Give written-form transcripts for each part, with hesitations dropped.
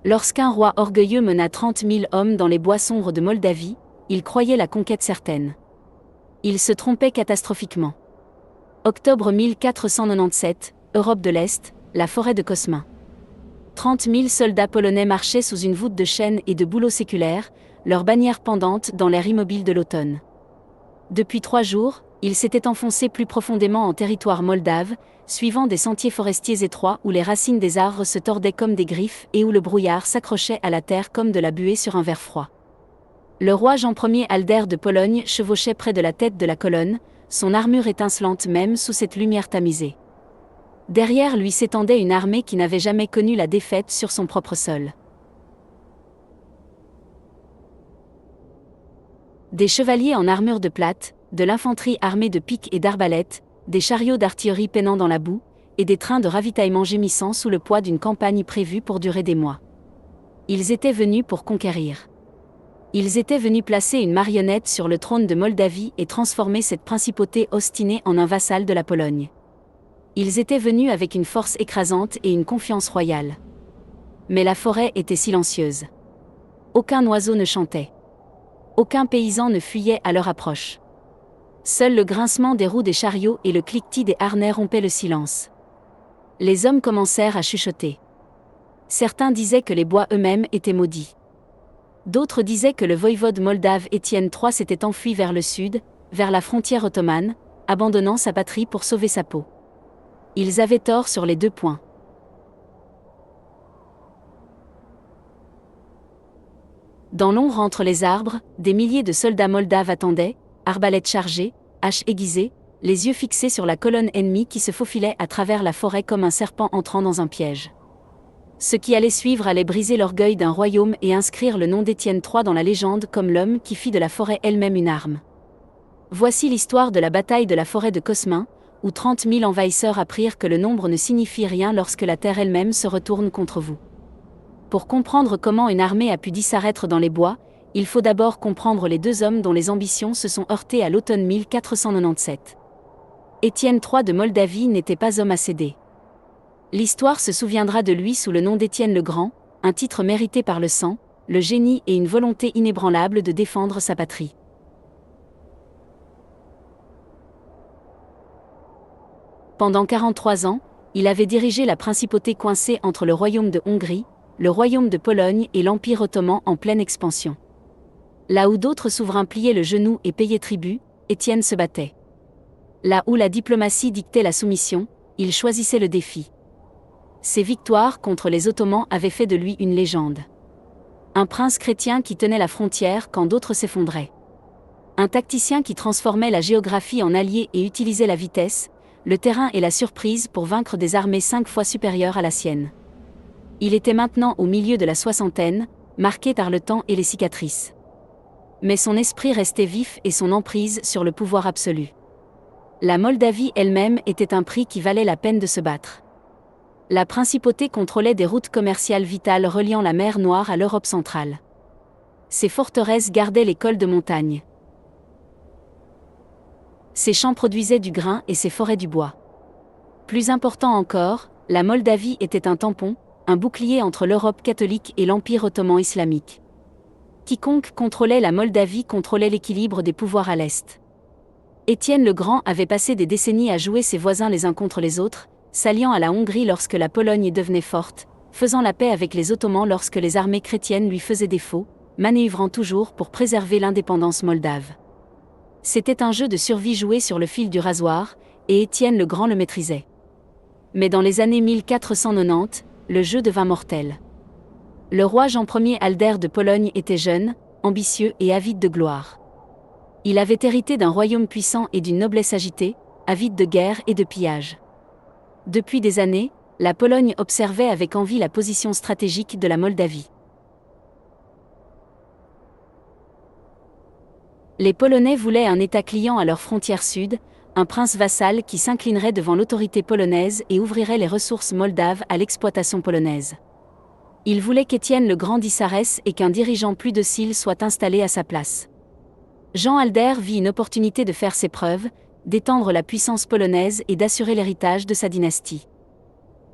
Lorsqu'un roi orgueilleux mena 30 000 hommes dans les bois sombres de Moldavie, il croyait la conquête certaine. Il se trompait catastrophiquement. Octobre 1497, Europe de l'Est, la forêt de Kosmin. 30 000 soldats polonais marchaient sous une voûte de chêne et de bouleaux séculaires, leurs bannières pendantes dans l'air immobile de l'automne. Depuis 3 jours, ils s'étaient enfoncés plus profondément en territoire moldave, suivant des sentiers forestiers étroits où les racines des arbres se tordaient comme des griffes et où le brouillard s'accrochait à la terre comme de la buée sur un verre froid. Le roi Jean Ier Albert de Pologne chevauchait près de la tête de la colonne, son armure étincelante même sous cette lumière tamisée. Derrière lui s'étendait une armée qui n'avait jamais connu la défaite sur son propre sol. Des chevaliers en armure de plate, de l'infanterie armée de piques et d'arbalètes, des chariots d'artillerie peinant dans la boue, et des trains de ravitaillement gémissant sous le poids d'une campagne prévue pour durer des mois. Ils étaient venus pour conquérir. Ils étaient venus placer une marionnette sur le trône de Moldavie et transformer cette principauté obstinée en un vassal de la Pologne. Ils étaient venus avec une force écrasante et une confiance royale. Mais la forêt était silencieuse. Aucun oiseau ne chantait. Aucun paysan ne fuyait à leur approche. Seul le grincement des roues des chariots et le cliquetis des harnais rompaient le silence. Les hommes commencèrent à chuchoter. Certains disaient que les bois eux-mêmes étaient maudits. D'autres disaient que le voïvode moldave Étienne III s'était enfui vers le sud, vers la frontière ottomane, abandonnant sa patrie pour sauver sa peau. Ils avaient tort sur les 2 points. Dans l'ombre entre les arbres, des milliers de soldats moldaves attendaient, arbalètes chargées, haches aiguisées, les yeux fixés sur la colonne ennemie qui se faufilait à travers la forêt comme un serpent entrant dans un piège. Ce qui allait suivre allait briser l'orgueil d'un royaume et inscrire le nom d'Étienne III dans la légende comme l'homme qui fit de la forêt elle-même une arme. Voici l'histoire de la bataille de la forêt de Kosmin, où 30 000 envahisseurs apprirent que le nombre ne signifie rien lorsque la terre elle-même se retourne contre vous. Pour comprendre comment une armée a pu disparaître dans les bois, il faut d'abord comprendre les 2 hommes dont les ambitions se sont heurtées à l'automne 1497. Étienne III de Moldavie n'était pas homme à céder. L'histoire se souviendra de lui sous le nom d'Étienne le Grand, un titre mérité par le sang, le génie et une volonté inébranlable de défendre sa patrie. Pendant 43 ans, il avait dirigé la principauté coincée entre le royaume de Hongrie, le royaume de Pologne et l'Empire ottoman en pleine expansion. Là où d'autres souverains pliaient le genou et payaient tribut, Étienne se battait. Là où la diplomatie dictait la soumission, il choisissait le défi. Ses victoires contre les Ottomans avaient fait de lui une légende. Un prince chrétien qui tenait la frontière quand d'autres s'effondraient. Un tacticien qui transformait la géographie en allié et utilisait la vitesse, le terrain et la surprise pour vaincre des armées 5 fois supérieures à la sienne. Il était maintenant au milieu de la soixantaine, marqué par le temps et les cicatrices. Mais son esprit restait vif et son emprise sur le pouvoir absolu. La Moldavie elle-même était un prix qui valait la peine de se battre. La principauté contrôlait des routes commerciales vitales reliant la mer Noire à l'Europe centrale. Ses forteresses gardaient les cols de montagne. Ses champs produisaient du grain et ses forêts du bois. Plus important encore, la Moldavie était un tampon, un bouclier entre l'Europe catholique et l'Empire ottoman islamique. Quiconque contrôlait la Moldavie contrôlait l'équilibre des pouvoirs à l'Est. Étienne le Grand avait passé des décennies à jouer ses voisins les uns contre les autres, s'alliant à la Hongrie lorsque la Pologne devenait forte, faisant la paix avec les Ottomans lorsque les armées chrétiennes lui faisaient défaut, manœuvrant toujours pour préserver l'indépendance moldave. C'était un jeu de survie joué sur le fil du rasoir, et Étienne le Grand le maîtrisait. Mais dans les années 1490, le jeu devint mortel. Le roi Jean Ier Albert de Pologne était jeune, ambitieux et avide de gloire. Il avait hérité d'un royaume puissant et d'une noblesse agitée, avide de guerre et de pillage. Depuis des années, la Pologne observait avec envie la position stratégique de la Moldavie. Les Polonais voulaient un État client à leur frontière sud, un prince vassal qui s'inclinerait devant l'autorité polonaise et ouvrirait les ressources moldaves à l'exploitation polonaise. Ils voulaient qu'Étienne le Grand disparaisse et qu'un dirigeant plus docile soit installé à sa place. Jean Albert vit une opportunité de faire ses preuves, d'étendre la puissance polonaise et d'assurer l'héritage de sa dynastie.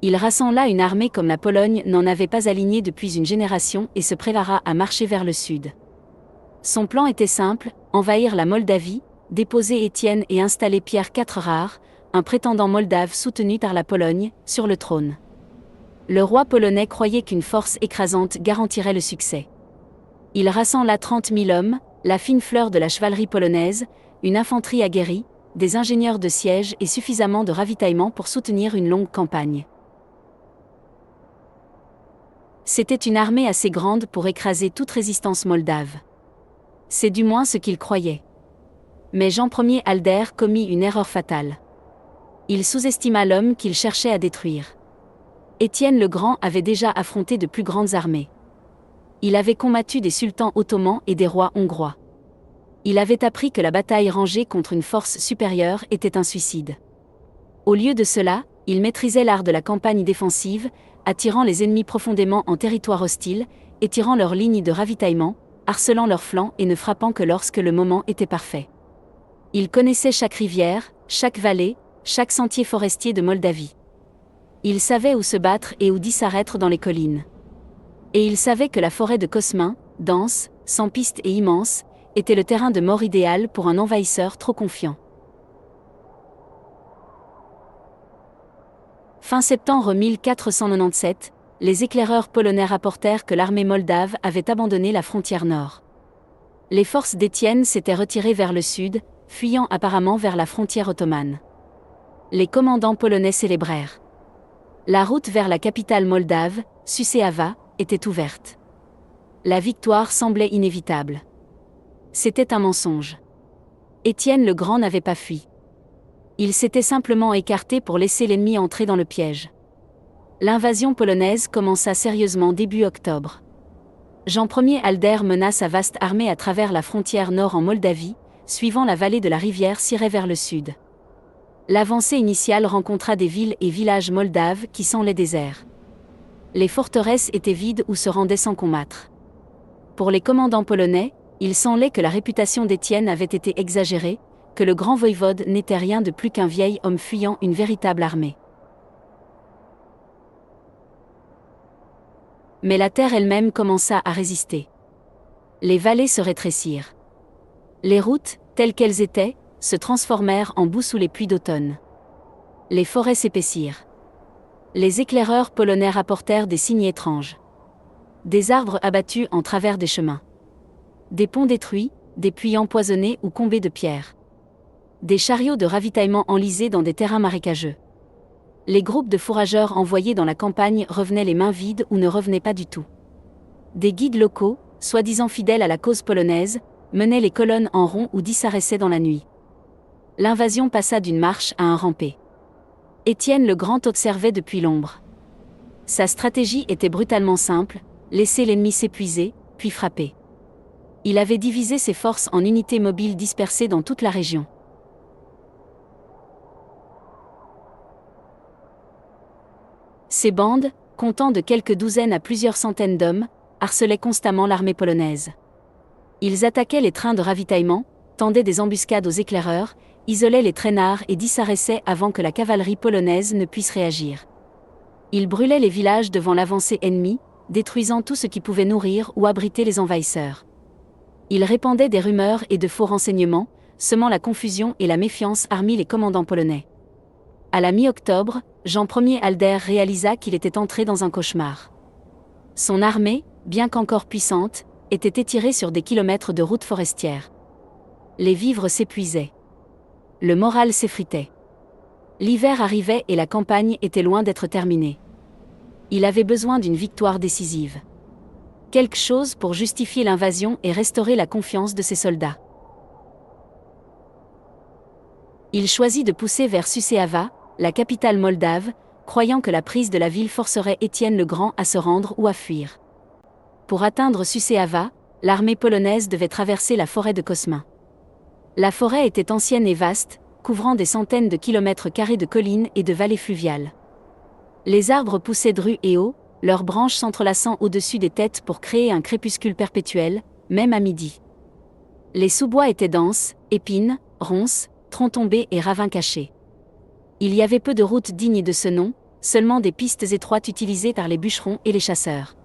Il rassembla une armée comme la Pologne n'en avait pas aligné depuis une génération et se prépara à marcher vers le sud. Son plan était simple, envahir la Moldavie, déposer Étienne et installer Pierre IV Rare, un prétendant moldave soutenu par la Pologne, sur le trône. Le roi polonais croyait qu'une force écrasante garantirait le succès. Il rassembla 30 000 hommes, la fine fleur de la chevalerie polonaise, une infanterie aguerrie, des ingénieurs de siège et suffisamment de ravitaillement pour soutenir une longue campagne. C'était une armée assez grande pour écraser toute résistance moldave. C'est du moins ce qu'il croyait. Mais Jean Ier Alder commit une erreur fatale. Il sous-estima l'homme qu'il cherchait à détruire. Étienne le Grand avait déjà affronté de plus grandes armées. Il avait combattu des sultans ottomans et des rois hongrois. Il avait appris que la bataille rangée contre une force supérieure était un suicide. Au lieu de cela, il maîtrisait l'art de la campagne défensive, attirant les ennemis profondément en territoire hostile, étirant leurs lignes de ravitaillement, harcelant leurs flancs et ne frappant que lorsque le moment était parfait. Il connaissait chaque rivière, chaque vallée, chaque sentier forestier de Moldavie. Il savait où se battre et où disparaître dans les collines. Et il savait que la forêt de Cosmin, dense, sans piste et immense, était le terrain de mort idéal pour un envahisseur trop confiant. Fin septembre 1497, les éclaireurs polonais rapportèrent que l'armée moldave avait abandonné la frontière nord. Les forces d'Étienne s'étaient retirées vers le sud, fuyant apparemment vers la frontière ottomane. Les commandants polonais célébrèrent. La route vers la capitale moldave, Suceava, était ouverte. La victoire semblait inévitable. C'était un mensonge. Étienne le Grand n'avait pas fui. Il s'était simplement écarté pour laisser l'ennemi entrer dans le piège. L'invasion polonaise commença sérieusement début octobre. Jean Ier Alder mena sa vaste armée à travers la frontière nord en Moldavie, suivant la vallée de la rivière Siré vers le sud. L'avancée initiale rencontra des villes et villages moldaves qui semblaient déserts. Les forteresses étaient vides ou se rendaient sans combattre. Pour les commandants polonais, il semblait que la réputation d'Étienne avait été exagérée, que le grand voïvode n'était rien de plus qu'un vieil homme fuyant une véritable armée. Mais la terre elle-même commença à résister. Les vallées se rétrécirent. Les routes, telles qu'elles étaient, se transformèrent en boue sous les pluies d'automne. Les forêts s'épaissirent. Les éclaireurs polonais rapportèrent des signes étranges. Des arbres abattus en travers des chemins. Des ponts détruits, des puits empoisonnés ou combés de pierres. Des chariots de ravitaillement enlisés dans des terrains marécageux. Les groupes de fourrageurs envoyés dans la campagne revenaient les mains vides ou ne revenaient pas du tout. Des guides locaux, soi-disant fidèles à la cause polonaise, menaient les colonnes en rond ou disparaissaient dans la nuit. L'invasion passa d'une marche à un rampé. Étienne le Grand observait depuis l'ombre. Sa stratégie était brutalement simple, laisser l'ennemi s'épuiser, puis frapper. Il avait divisé ses forces en unités mobiles dispersées dans toute la région. Ces bandes, comptant de quelques douzaines à plusieurs centaines d'hommes, harcelaient constamment l'armée polonaise. Ils attaquaient les trains de ravitaillement, tendaient des embuscades aux éclaireurs, isolaient les traînards et disparaissaient avant que la cavalerie polonaise ne puisse réagir. Ils brûlaient les villages devant l'avancée ennemie, détruisant tout ce qui pouvait nourrir ou abriter les envahisseurs. Ils répandaient des rumeurs et de faux renseignements, semant la confusion et la méfiance parmi les commandants polonais. À la mi-octobre, Jean Ier Alder réalisa qu'il était entré dans un cauchemar. Son armée, bien qu'encore puissante, était étirée sur des kilomètres de routes forestières. Les vivres s'épuisaient. Le moral s'effritait. L'hiver arrivait et la campagne était loin d'être terminée. Il avait besoin d'une victoire décisive. Quelque chose pour justifier l'invasion et restaurer la confiance de ses soldats. Il choisit de pousser vers Suceava, la capitale moldave, croyant que la prise de la ville forcerait Étienne le Grand à se rendre ou à fuir. Pour atteindre Suceava, l'armée polonaise devait traverser la forêt de Cosmin. La forêt était ancienne et vaste, couvrant des centaines de kilomètres carrés de collines et de vallées fluviales. Les arbres poussaient drus et hauts, leurs branches s'entrelaçant au-dessus des têtes pour créer un crépuscule perpétuel, même à midi. Les sous-bois étaient denses, épines, ronces, troncs tombés et ravins cachés. Il y avait peu de routes dignes de ce nom, seulement des pistes étroites utilisées par les bûcherons et les chasseurs.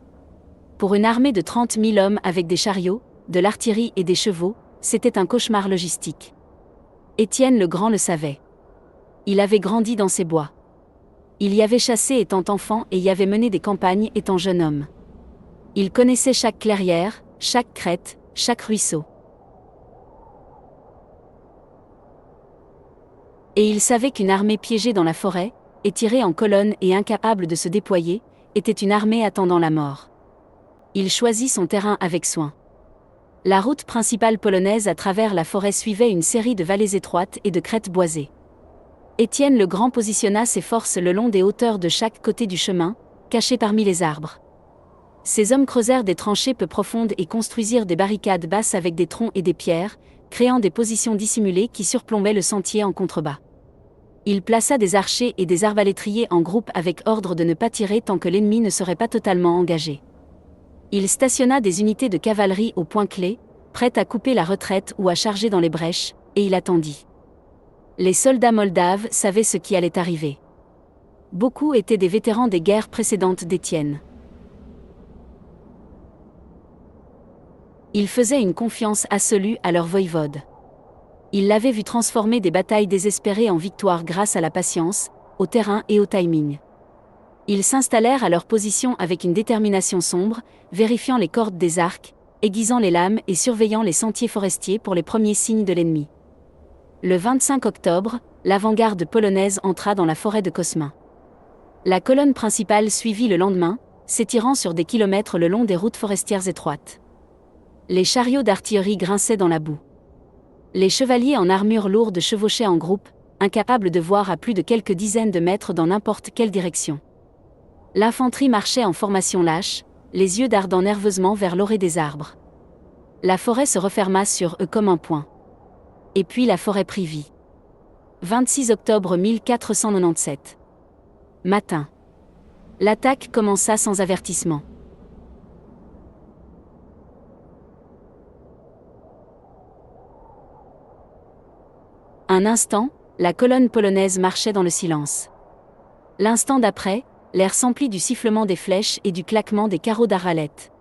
Pour une armée de 30 000 hommes avec des chariots, de l'artillerie et des chevaux, c'était un cauchemar logistique. Étienne le Grand le savait. Il avait grandi dans ces bois. Il y avait chassé étant enfant et y avait mené des campagnes étant jeune homme. Il connaissait chaque clairière, chaque crête, chaque ruisseau. Et il savait qu'une armée piégée dans la forêt, étirée en colonne et incapable de se déployer, était une armée attendant la mort. Il choisit son terrain avec soin. La route principale polonaise à travers la forêt suivait une série de vallées étroites et de crêtes boisées. Étienne le Grand positionna ses forces le long des hauteurs de chaque côté du chemin, cachés parmi les arbres. Ses hommes creusèrent des tranchées peu profondes et construisirent des barricades basses avec des troncs et des pierres, créant des positions dissimulées qui surplombaient le sentier en contrebas. Il plaça des archers et des arbalétriers en groupe avec ordre de ne pas tirer tant que l'ennemi ne serait pas totalement engagé. Il stationna des unités de cavalerie au point clé, prêtes à couper la retraite ou à charger dans les brèches, et il attendit. Les soldats moldaves savaient ce qui allait arriver. Beaucoup étaient des vétérans des guerres précédentes d'Étienne. Ils faisaient une confiance absolue à leur voïvode. Ils l'avaient vu transformer des batailles désespérées en victoires grâce à la patience, au terrain et au timing. Ils s'installèrent à leur position avec une détermination sombre, vérifiant les cordes des arcs, aiguisant les lames et surveillant les sentiers forestiers pour les premiers signes de l'ennemi. Le 25 octobre, l'avant-garde polonaise entra dans la forêt de Kosmin. La colonne principale suivit le lendemain, s'étirant sur des kilomètres le long des routes forestières étroites. Les chariots d'artillerie grinçaient dans la boue. Les chevaliers en armure lourde chevauchaient en groupe, incapables de voir à plus de quelques dizaines de mètres dans n'importe quelle direction. L'infanterie marchait en formation lâche, les yeux dardant nerveusement vers l'orée des arbres. La forêt se referma sur eux comme un poing. Et puis la forêt prit vie. 26 octobre 1497. Matin. L'attaque commença sans avertissement. Un instant, la colonne polonaise marchait dans le silence. L'instant d'après, l'air s'emplit du sifflement des flèches et du claquement des carreaux d'arbalète.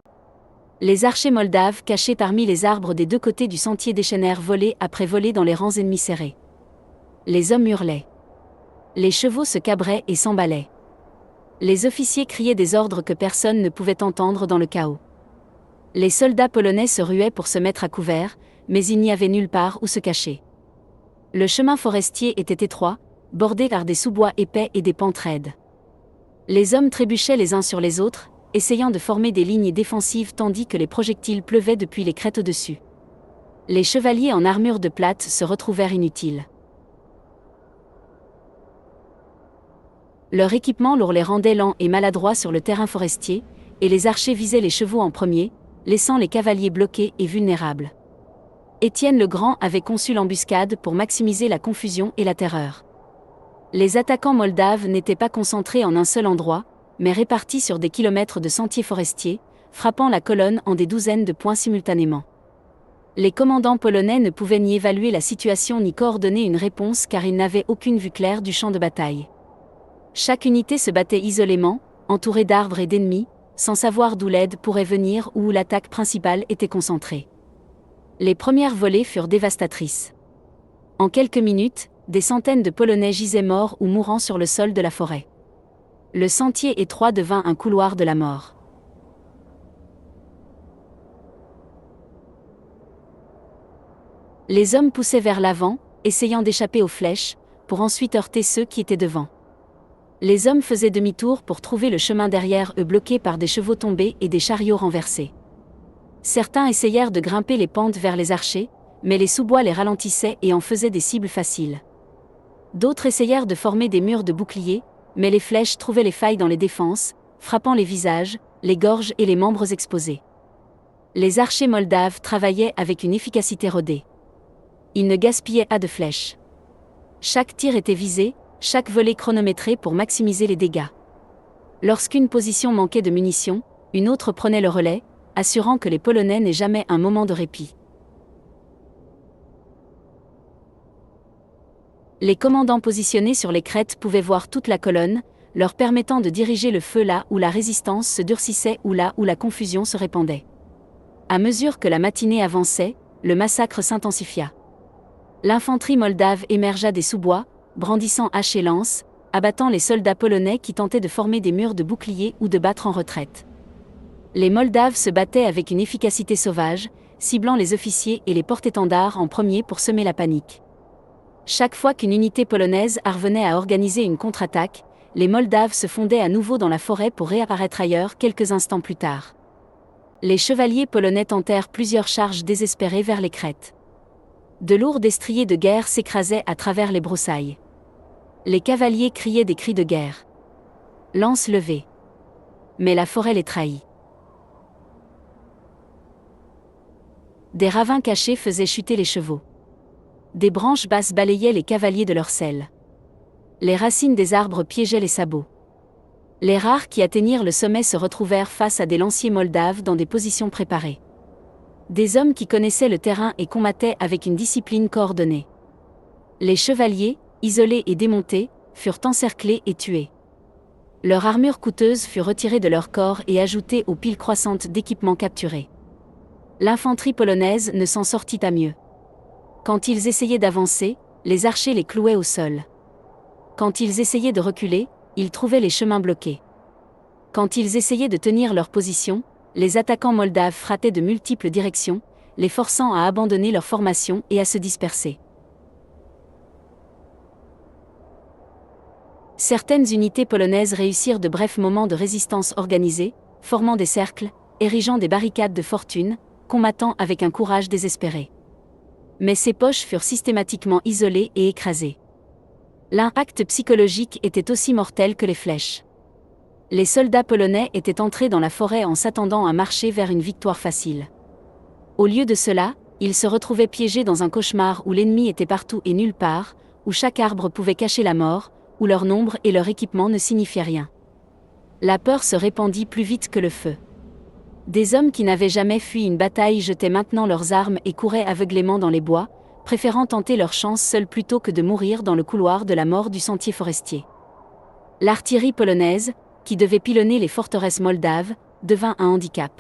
Les archers moldaves cachés parmi les arbres des deux côtés du sentier déchaînèrent volée après volée dans les rangs ennemis serrés. Les hommes hurlaient. Les chevaux se cabraient et s'emballaient. Les officiers criaient des ordres que personne ne pouvait entendre dans le chaos. Les soldats polonais se ruaient pour se mettre à couvert, mais il n'y avait nulle part où se cacher. Le chemin forestier était étroit, bordé par des sous-bois épais et des pentes raides. Les hommes trébuchaient les uns sur les autres, essayant de former des lignes défensives tandis que les projectiles pleuvaient depuis les crêtes au-dessus. Les chevaliers en armure de plate se retrouvèrent inutiles. Leur équipement lourd les rendait lents et maladroits sur le terrain forestier, et les archers visaient les chevaux en premier, laissant les cavaliers bloqués et vulnérables. Étienne le Grand avait conçu l'embuscade pour maximiser la confusion et la terreur. Les attaquants moldaves n'étaient pas concentrés en un seul endroit, mais répartis sur des kilomètres de sentiers forestiers, frappant la colonne en des douzaines de points simultanément. Les commandants polonais ne pouvaient ni évaluer la situation ni coordonner une réponse car ils n'avaient aucune vue claire du champ de bataille. Chaque unité se battait isolément, entourée d'arbres et d'ennemis, sans savoir d'où l'aide pourrait venir ou où l'attaque principale était concentrée. Les premières volées furent dévastatrices. En quelques minutes, des centaines de Polonais gisaient morts ou mourant sur le sol de la forêt. Le sentier étroit devint un couloir de la mort. Les hommes poussaient vers l'avant, essayant d'échapper aux flèches, pour ensuite heurter ceux qui étaient devant. Les hommes faisaient demi-tour pour trouver le chemin derrière eux bloqué par des chevaux tombés et des chariots renversés. Certains essayèrent de grimper les pentes vers les archers, mais les sous-bois les ralentissaient et en faisaient des cibles faciles. D'autres essayèrent de former des murs de boucliers, mais les flèches trouvaient les failles dans les défenses, frappant les visages, les gorges et les membres exposés. Les archers moldaves travaillaient avec une efficacité rodée. Ils ne gaspillaient pas de flèches. Chaque tir était visé, chaque volée chronométrée pour maximiser les dégâts. Lorsqu'une position manquait de munitions, une autre prenait le relais, assurant que les Polonais n'aient jamais un moment de répit. Les commandants positionnés sur les crêtes pouvaient voir toute la colonne, leur permettant de diriger le feu là où la résistance se durcissait ou là où la confusion se répandait. À mesure que la matinée avançait, le massacre s'intensifia. L'infanterie moldave émergea des sous-bois, brandissant haches et lances, abattant les soldats polonais qui tentaient de former des murs de boucliers ou de battre en retraite. Les Moldaves se battaient avec une efficacité sauvage, ciblant les officiers et les porte-étendards en premier pour semer la panique. Chaque fois qu'une unité polonaise parvenait à organiser une contre-attaque, les Moldaves se fondaient à nouveau dans la forêt pour réapparaître ailleurs quelques instants plus tard. Les chevaliers polonais tentèrent plusieurs charges désespérées vers les crêtes. De lourds destriers de guerre s'écrasaient à travers les broussailles. Les cavaliers criaient des cris de guerre. Lances levées. Mais la forêt les trahit. Des ravins cachés faisaient chuter les chevaux. Des branches basses balayaient les cavaliers de leurs selles. Les racines des arbres piégeaient les sabots. Les rares qui atteignirent le sommet se retrouvèrent face à des lanciers moldaves dans des positions préparées. Des hommes qui connaissaient le terrain et combattaient avec une discipline coordonnée. Les chevaliers, isolés et démontés, furent encerclés et tués. Leur armure coûteuse fut retirée de leur corps et ajoutée aux piles croissantes d'équipements capturés. L'infanterie polonaise ne s'en sortit pas mieux. Quand ils essayaient d'avancer, les archers les clouaient au sol. Quand ils essayaient de reculer, ils trouvaient les chemins bloqués. Quand ils essayaient de tenir leur position, les attaquants moldaves frappaient de multiples directions, les forçant à abandonner leur formation et à se disperser. Certaines unités polonaises réussirent de brefs moments de résistance organisée, formant des cercles, érigeant des barricades de fortune, combattant avec un courage désespéré. Mais ces poches furent systématiquement isolées et écrasées. L'impact psychologique était aussi mortel que les flèches. Les soldats polonais étaient entrés dans la forêt en s'attendant à marcher vers une victoire facile. Au lieu de cela, ils se retrouvaient piégés dans un cauchemar où l'ennemi était partout et nulle part, où chaque arbre pouvait cacher la mort, où leur nombre et leur équipement ne signifiaient rien. La peur se répandit plus vite que le feu. Des hommes qui n'avaient jamais fui une bataille jetaient maintenant leurs armes et couraient aveuglément dans les bois, préférant tenter leur chance seuls plutôt que de mourir dans le couloir de la mort du sentier forestier. L'artillerie polonaise, qui devait pilonner les forteresses moldaves, devint un handicap.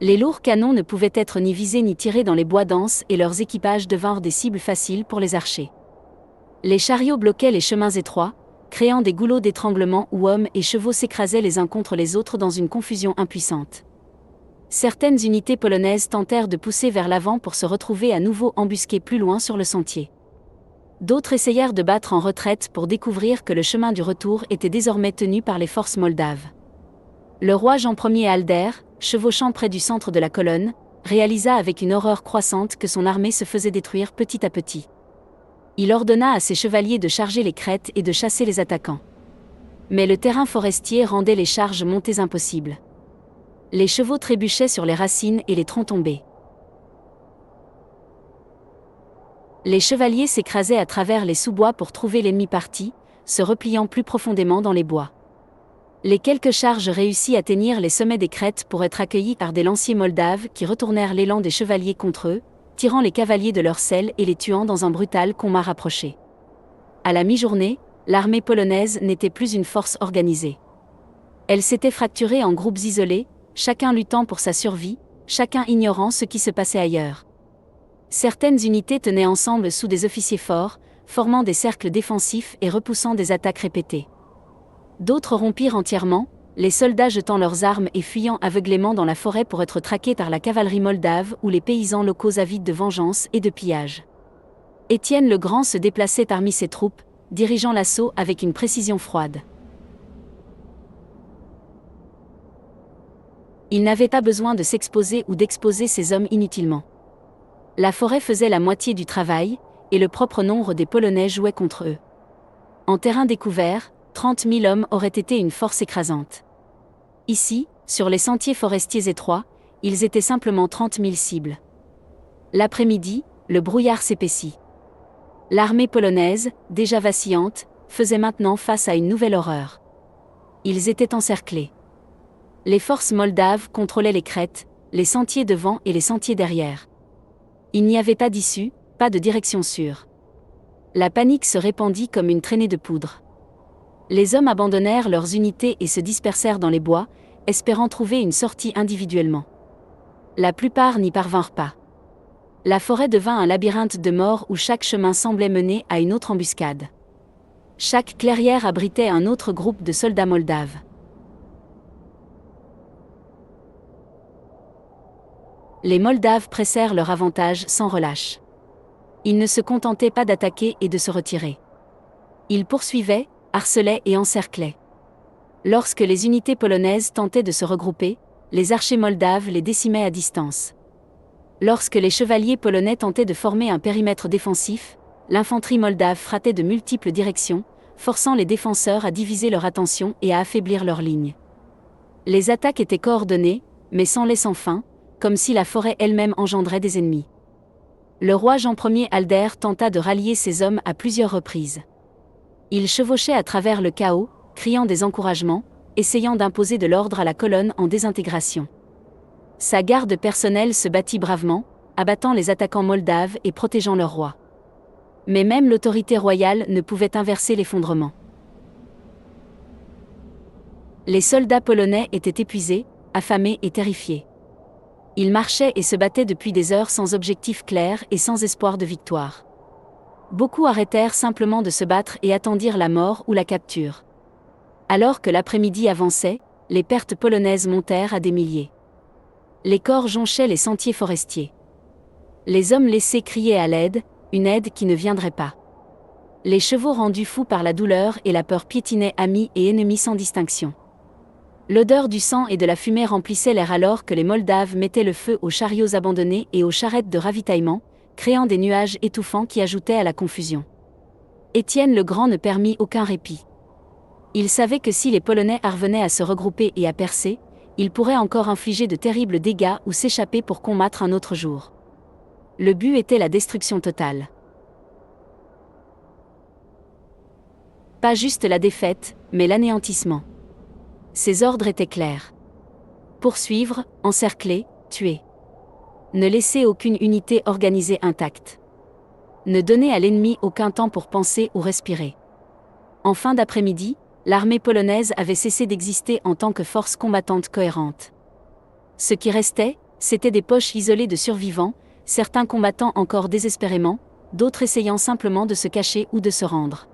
Les lourds canons ne pouvaient être ni visés ni tirés dans les bois denses et leurs équipages devinrent des cibles faciles pour les archers. Les chariots bloquaient les chemins étroits, créant des goulots d'étranglement où hommes et chevaux s'écrasaient les uns contre les autres dans une confusion impuissante. Certaines unités polonaises tentèrent de pousser vers l'avant pour se retrouver à nouveau embusquées plus loin sur le sentier. D'autres essayèrent de battre en retraite pour découvrir que le chemin du retour était désormais tenu par les forces moldaves. Le roi Jean Ier Alder, chevauchant près du centre de la colonne, réalisa avec une horreur croissante que son armée se faisait détruire petit à petit. Il ordonna à ses chevaliers de charger les crêtes et de chasser les attaquants. Mais le terrain forestier rendait les charges montées impossibles. Les chevaux trébuchaient sur les racines et les troncs tombés. Les chevaliers s'écrasaient à travers les sous-bois pour trouver l'ennemi parti, se repliant plus profondément dans les bois. Les quelques charges réussies atteignirent les sommets des crêtes pour être accueillis par des lanciers moldaves qui retournèrent l'élan des chevaliers contre eux, tirant les cavaliers de leurs selles et les tuant dans un brutal combat rapproché. À la mi-journée, l'armée polonaise n'était plus une force organisée. Elle s'était fracturée en groupes isolés, chacun luttant pour sa survie, chacun ignorant ce qui se passait ailleurs. Certaines unités tenaient ensemble sous des officiers forts, formant des cercles défensifs et repoussant des attaques répétées. D'autres rompirent entièrement, les soldats jetant leurs armes et fuyant aveuglément dans la forêt pour être traqués par la cavalerie moldave ou les paysans locaux avides de vengeance et de pillage. Étienne le Grand se déplaçait parmi ses troupes, dirigeant l'assaut avec une précision froide. Il n'avait pas besoin de s'exposer ou d'exposer ses hommes inutilement. La forêt faisait la moitié du travail, et le propre nombre des Polonais jouait contre eux. En terrain découvert, 30 000 hommes auraient été une force écrasante. Ici, sur les sentiers forestiers étroits, ils étaient simplement 30 000 cibles. L'après-midi, le brouillard s'épaissit. L'armée polonaise, déjà vacillante, faisait maintenant face à une nouvelle horreur. Ils étaient encerclés. Les forces moldaves contrôlaient les crêtes, les sentiers devant et les sentiers derrière. Il n'y avait pas d'issue, pas de direction sûre. La panique se répandit comme une traînée de poudre. Les hommes abandonnèrent leurs unités et se dispersèrent dans les bois, espérant trouver une sortie individuellement. La plupart n'y parvinrent pas. La forêt devint un labyrinthe de mort où chaque chemin semblait mener à une autre embuscade. Chaque clairière abritait un autre groupe de soldats moldaves. Les Moldaves pressèrent leur avantage sans relâche. Ils ne se contentaient pas d'attaquer et de se retirer. Ils poursuivaient, harcelaient et encerclaient. Lorsque les unités polonaises tentaient de se regrouper, les archers moldaves les décimaient à distance. Lorsque les chevaliers polonais tentaient de former un périmètre défensif, l'infanterie moldave frappait de multiples directions, forçant les défenseurs à diviser leur attention et à affaiblir leurs lignes. Les attaques étaient coordonnées, mais sans laissant fin, comme si la forêt elle-même engendrait des ennemis. Le roi Jean Ier Alder tenta de rallier ses hommes à plusieurs reprises. Il chevauchait à travers le chaos, criant des encouragements, essayant d'imposer de l'ordre à la colonne en désintégration. Sa garde personnelle se battit bravement, abattant les attaquants moldaves et protégeant leur roi. Mais même l'autorité royale ne pouvait inverser l'effondrement. Les soldats polonais étaient épuisés, affamés et terrifiés. Ils marchaient et se battaient depuis des heures sans objectif clair et sans espoir de victoire. Beaucoup arrêtèrent simplement de se battre et attendirent la mort ou la capture. Alors que l'après-midi avançait, les pertes polonaises montèrent à des milliers. Les corps jonchaient les sentiers forestiers. Les hommes laissés criaient à l'aide, une aide qui ne viendrait pas. Les chevaux rendus fous par la douleur et la peur piétinaient amis et ennemis sans distinction. L'odeur du sang et de la fumée remplissait l'air alors que les Moldaves mettaient le feu aux chariots abandonnés et aux charrettes de ravitaillement, créant des nuages étouffants qui ajoutaient à la confusion. Étienne le Grand ne permit aucun répit. Il savait que si les Polonais parvenaient à se regrouper et à percer, ils pourraient encore infliger de terribles dégâts ou s'échapper pour combattre un autre jour. Le but était la destruction totale. Pas juste la défaite, mais l'anéantissement. Ses ordres étaient clairs. Poursuivre, encercler, tuer. Ne laisser aucune unité organisée intacte. Ne donner à l'ennemi aucun temps pour penser ou respirer. En fin d'après-midi, l'armée polonaise avait cessé d'exister en tant que force combattante cohérente. Ce qui restait, c'étaient des poches isolées de survivants, certains combattant encore désespérément, d'autres essayant simplement de se cacher ou de se rendre.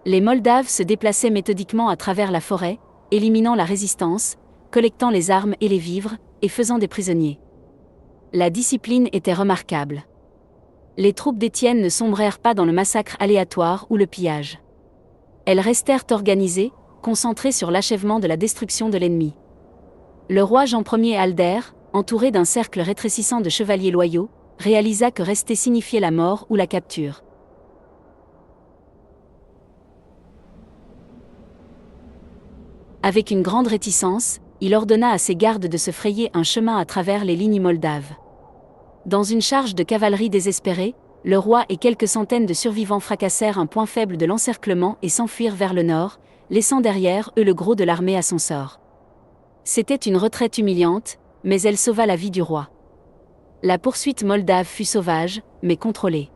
Les Moldaves se déplaçaient méthodiquement à travers la forêt, éliminant la résistance, collectant les armes et les vivres, et faisant des prisonniers. La discipline était remarquable. Les troupes d'Étienne ne sombrèrent pas dans le massacre aléatoire ou le pillage. Elles restèrent organisées, concentrées sur l'achèvement de la destruction de l'ennemi. Le roi Jean Ier Alder, entouré d'un cercle rétrécissant de chevaliers loyaux, réalisa que rester signifiait la mort ou la capture. Avec une grande réticence, il ordonna à ses gardes de se frayer un chemin à travers les lignes moldaves. Dans une charge de cavalerie désespérée, le roi et quelques centaines de survivants fracassèrent un point faible de l'encerclement et s'enfuirent vers le nord, laissant derrière eux le gros de l'armée à son sort. C'était une retraite humiliante, mais elle sauva la vie du roi. La poursuite moldave fut sauvage, mais contrôlée.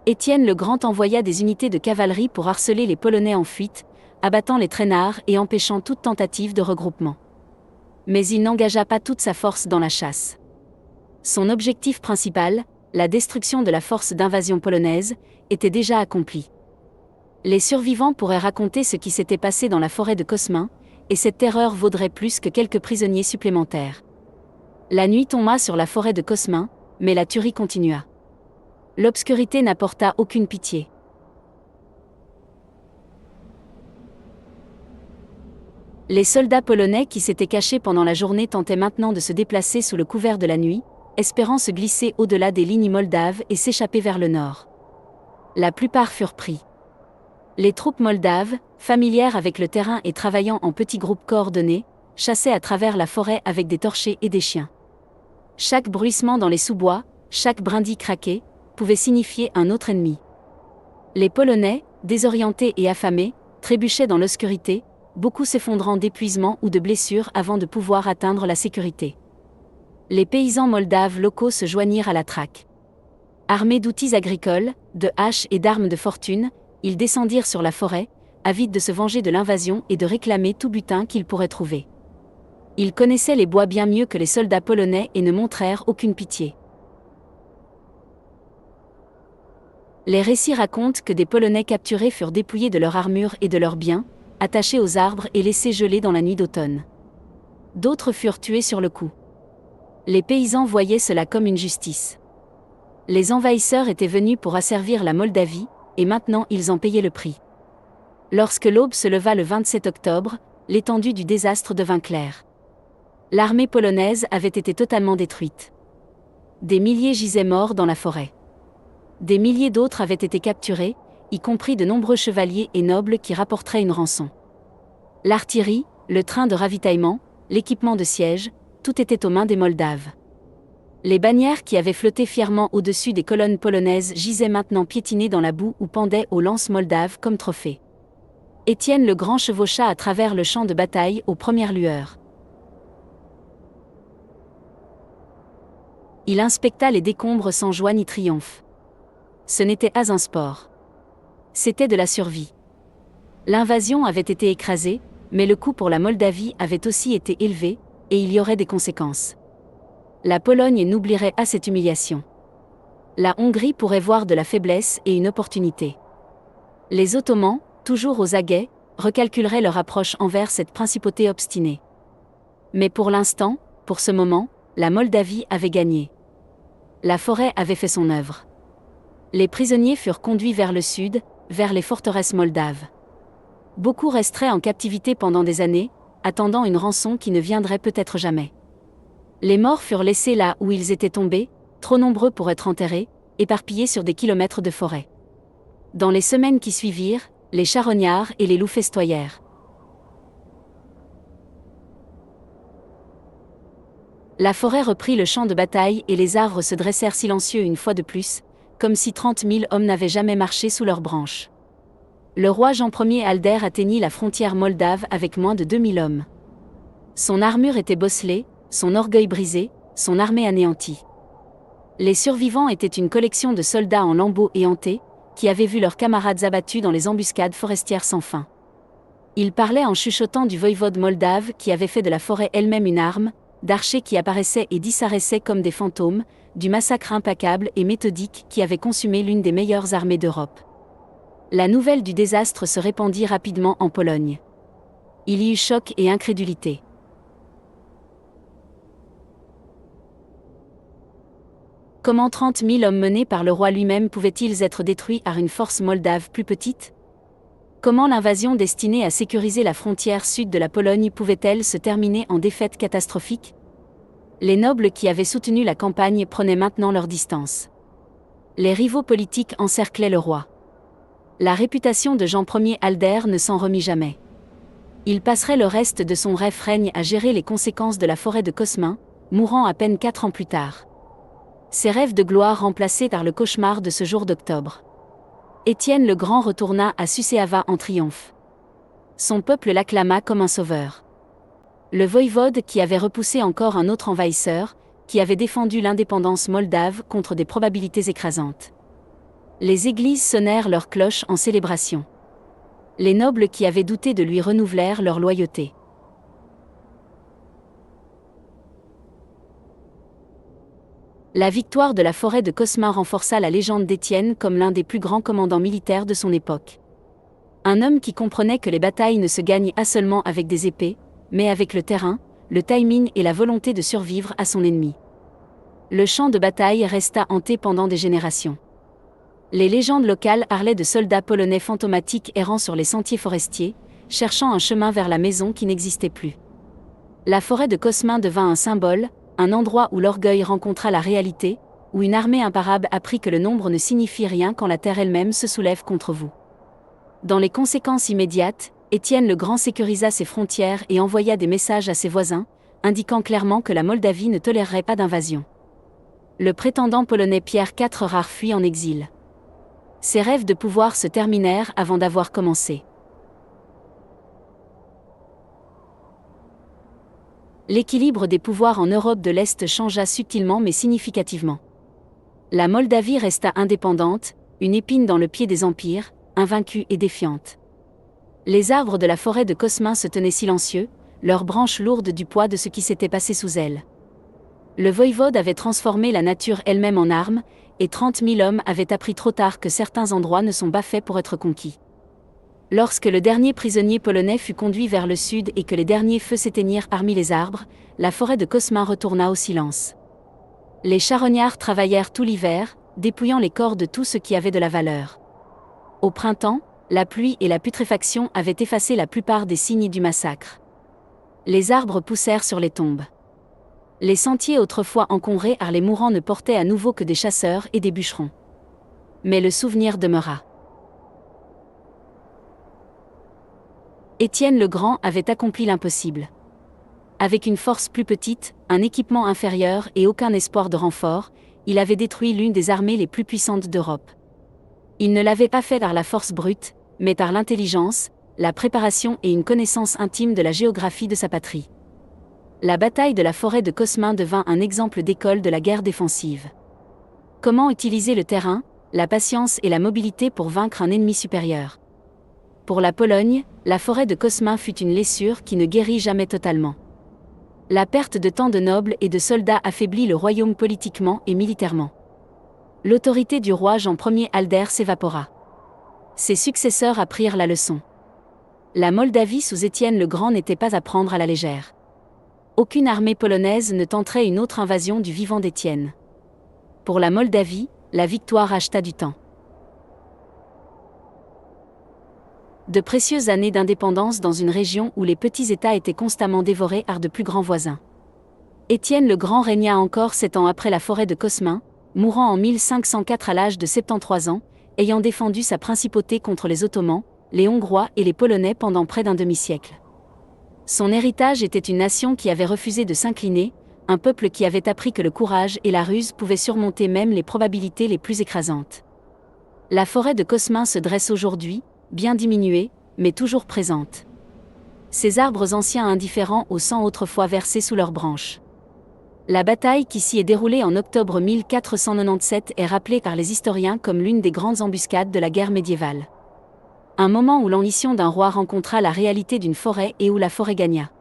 Étienne le Grand envoya des unités de cavalerie pour harceler les Polonais en fuite, abattant les traînards et empêchant toute tentative de regroupement. Mais il n'engagea pas toute sa force dans la chasse. Son objectif principal, la destruction de la force d'invasion polonaise, était déjà accompli. Les survivants pourraient raconter ce qui s'était passé dans la forêt de Kosmin, et cette terreur vaudrait plus que quelques prisonniers supplémentaires. La nuit tomba sur la forêt de Kosmin, mais la tuerie continua. L'obscurité n'apporta aucune pitié. Les soldats polonais qui s'étaient cachés pendant la journée tentaient maintenant de se déplacer sous le couvert de la nuit, espérant se glisser au-delà des lignes moldaves et s'échapper vers le nord. La plupart furent pris. Les troupes moldaves, familières avec le terrain et travaillant en petits groupes coordonnés, chassaient à travers la forêt avec des torchers et des chiens. Chaque bruissement dans les sous-bois, chaque brindille craquée, pouvait signifier un autre ennemi. Les Polonais, désorientés et affamés, trébuchaient dans l'obscurité, beaucoup s'effondrant d'épuisement ou de blessures avant de pouvoir atteindre la sécurité. Les paysans moldaves locaux se joignirent à la traque. Armés d'outils agricoles, de haches et d'armes de fortune, ils descendirent sur la forêt, avides de se venger de l'invasion et de réclamer tout butin qu'ils pourraient trouver. Ils connaissaient les bois bien mieux que les soldats polonais et ne montrèrent aucune pitié. Les récits racontent que des Polonais capturés furent dépouillés de leur armure et de leurs biens, attachés aux arbres et laissés geler dans la nuit d'automne. D'autres furent tués sur le coup. Les paysans voyaient cela comme une justice. Les envahisseurs étaient venus pour asservir la Moldavie, et maintenant ils en payaient le prix. Lorsque l'aube se leva le 27 octobre, l'étendue du désastre devint claire. L'armée polonaise avait été totalement détruite. Des milliers gisaient morts dans la forêt. Des milliers d'autres avaient été capturés, y compris de nombreux chevaliers et nobles qui rapporteraient une rançon. L'artillerie, le train de ravitaillement, l'équipement de siège, tout était aux mains des Moldaves. Les bannières qui avaient flotté fièrement au-dessus des colonnes polonaises gisaient maintenant piétinées dans la boue ou pendaient aux lances moldaves comme trophées. Étienne le Grand chevaucha à travers le champ de bataille aux premières lueurs. Il inspecta les décombres sans joie ni triomphe. Ce n'était pas un sport. C'était de la survie. L'invasion avait été écrasée, mais le coût pour la Moldavie avait aussi été élevé, et il y aurait des conséquences. La Pologne n'oublierait pas cette humiliation. La Hongrie pourrait voir de la faiblesse et une opportunité. Les Ottomans, toujours aux aguets, recalculeraient leur approche envers cette principauté obstinée. Mais pour l'instant, pour ce moment, la Moldavie avait gagné. La forêt avait fait son œuvre. Les prisonniers furent conduits vers le sud, vers les forteresses moldaves. Beaucoup resteraient en captivité pendant des années, attendant une rançon qui ne viendrait peut-être jamais. Les morts furent laissés là où ils étaient tombés, trop nombreux pour être enterrés, éparpillés sur des kilomètres de forêt. Dans les semaines qui suivirent, les charognards et les loups festoyèrent. La forêt reprit le champ de bataille et les arbres se dressèrent silencieux une fois de plus, comme si 30 000 hommes n'avaient jamais marché sous leurs branches. Le roi Jean Ier Alder atteignit la frontière moldave avec moins de 2000 hommes. Son armure était bosselée, son orgueil brisé, son armée anéantie. Les survivants étaient une collection de soldats en lambeaux et hantés, qui avaient vu leurs camarades abattus dans les embuscades forestières sans fin. Ils parlaient en chuchotant du voïvode moldave qui avait fait de la forêt elle-même une arme, d'archers qui apparaissaient et disparaissaient comme des fantômes, du massacre implacable et méthodique qui avait consumé l'une des meilleures armées d'Europe. La nouvelle du désastre se répandit rapidement en Pologne. Il y eut choc et incrédulité. Comment 30 000 hommes menés par le roi lui-même pouvaient-ils être détruits par une force moldave plus petite ? Comment l'invasion destinée à sécuriser la frontière sud de la Pologne pouvait-elle se terminer en défaite catastrophique ? Les nobles qui avaient soutenu la campagne prenaient maintenant leur distance. Les rivaux politiques encerclaient le roi. La réputation de Jean Ier Alder ne s'en remit jamais. Il passerait le reste de son bref règne à gérer les conséquences de la forêt de Cosmin, mourant à peine 4 ans plus tard. Ses rêves de gloire remplacés par le cauchemar de ce jour d'octobre. Étienne le Grand retourna à Suceava en triomphe. Son peuple l'acclama comme un sauveur. Le voïvode qui avait repoussé encore un autre envahisseur, qui avait défendu l'indépendance moldave contre des probabilités écrasantes. Les églises sonnèrent leurs cloches en célébration. Les nobles qui avaient douté de lui renouvelèrent leur loyauté. La victoire de la forêt de Cosmin renforça la légende d'Étienne comme l'un des plus grands commandants militaires de son époque. Un homme qui comprenait que les batailles ne se gagnent pas seulement avec des épées, mais avec le terrain, le timing et la volonté de survivre à son ennemi. Le champ de bataille resta hanté pendant des générations. Les légendes locales parlaient de soldats polonais fantomatiques errant sur les sentiers forestiers, cherchant un chemin vers la maison qui n'existait plus. La forêt de Cosmin devint un symbole, un endroit où l'orgueil rencontra la réalité, où une armée imparable apprit que le nombre ne signifie rien quand la terre elle-même se soulève contre vous. Dans les conséquences immédiates, Étienne le Grand sécurisa ses frontières et envoya des messages à ses voisins, indiquant clairement que la Moldavie ne tolérerait pas d'invasion. Le prétendant polonais Pierre IV Rare fuit en exil. Ses rêves de pouvoir se terminèrent avant d'avoir commencé. L'équilibre des pouvoirs en Europe de l'Est changea subtilement mais significativement. La Moldavie resta indépendante, une épine dans le pied des empires, invaincue et défiante. Les arbres de la forêt de Cosmin se tenaient silencieux, leurs branches lourdes du poids de ce qui s'était passé sous elles. Le voïvode avait transformé la nature elle-même en arme, et 30 000 hommes avaient appris trop tard que certains endroits ne sont pas faits pour être conquis. Lorsque le dernier prisonnier polonais fut conduit vers le sud et que les derniers feux s'éteignirent parmi les arbres, la forêt de Cosmin retourna au silence. Les charognards travaillèrent tout l'hiver, dépouillant les corps de tout ce qui avait de la valeur. Au printemps, la pluie et la putréfaction avaient effacé la plupart des signes du massacre. Les arbres poussèrent sur les tombes. Les sentiers autrefois encombrés par les mourants ne portaient à nouveau que des chasseurs et des bûcherons. Mais le souvenir demeura. Étienne le Grand avait accompli l'impossible. Avec une force plus petite, un équipement inférieur et aucun espoir de renfort, il avait détruit l'une des armées les plus puissantes d'Europe. Il ne l'avait pas fait par la force brute, mais par l'intelligence, la préparation et une connaissance intime de la géographie de sa patrie. La bataille de la forêt de Cosmin devint un exemple d'école de la guerre défensive. Comment utiliser le terrain, la patience et la mobilité pour vaincre un ennemi supérieur. Pour la Pologne, la forêt de Cosmin fut une blessure qui ne guérit jamais totalement. La perte de tant de nobles et de soldats affaiblit le royaume politiquement et militairement. L'autorité du roi Jean Ier Alder s'évapora. Ses successeurs apprirent la leçon. La Moldavie sous Étienne le Grand n'était pas à prendre à la légère. Aucune armée polonaise ne tenterait une autre invasion du vivant d'Étienne. Pour la Moldavie, la victoire acheta du temps. De précieuses années d'indépendance dans une région où les petits États étaient constamment dévorés par de plus grands voisins. Étienne le Grand régna encore 7 ans après la forêt de Cosmin, mourant en 1504 à l'âge de 73 ans, ayant défendu sa principauté contre les Ottomans, les Hongrois et les Polonais pendant près d'un demi-siècle. Son héritage était une nation qui avait refusé de s'incliner, un peuple qui avait appris que le courage et la ruse pouvaient surmonter même les probabilités les plus écrasantes. La forêt de Cosmin se dresse aujourd'hui, bien diminuée, mais toujours présente. Ces arbres anciens indifférents au sang autrefois versé sous leurs branches. La bataille qui s'y est déroulée en octobre 1497 est rappelée par les historiens comme l'une des grandes embuscades de la guerre médiévale. Un moment où l'ambition d'un roi rencontra la réalité d'une forêt et où la forêt gagna.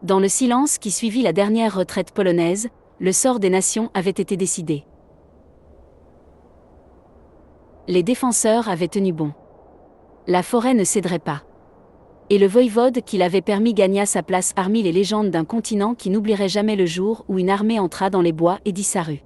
Dans le silence qui suivit la dernière retraite polonaise, le sort des nations avait été décidé. Les défenseurs avaient tenu bon. La forêt ne céderait pas. Et le voïvode qui l'avait permis gagna sa place parmi les légendes d'un continent qui n'oublierait jamais le jour où une armée entra dans les bois et disparut.